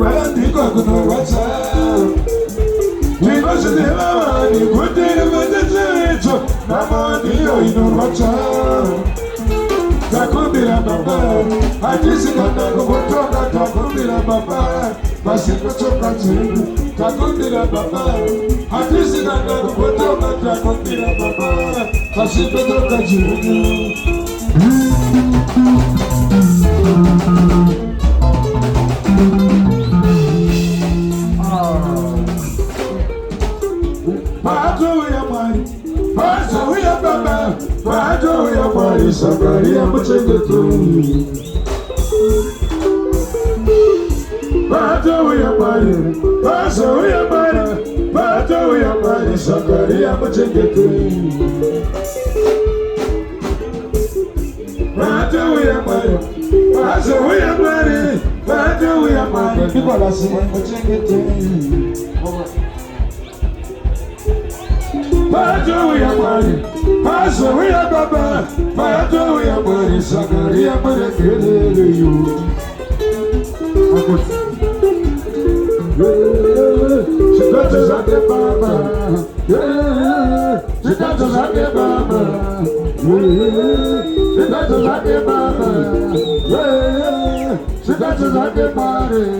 ndiko kunorwadza. Ndinozvideva ndikutiri mendezvedzo nhamo ndiyo inorwadza. Takumbira baba hatisi kana kukutonga, takumbira baba pasinotonga dzedu. Takumbira baba hatisi kana kukutonga, takumbira baba pasinotonga dzedu. Patouya Mwari, patouya baba, patouya Mwari, Zakaria muchengeto. Patouya Mwari, patouya Mwari, patouya Mwari, Zakaria muchengeto. Patouya Mwari, patouya Mwari, patouya Mwari, Nicolas muchengeto. Patouya Mwari, patouya baba, patouya Mwari, Zakaria muchengeto. Chitato zake baba, chitato zake baba, chitato zake baba, chitato zake baba.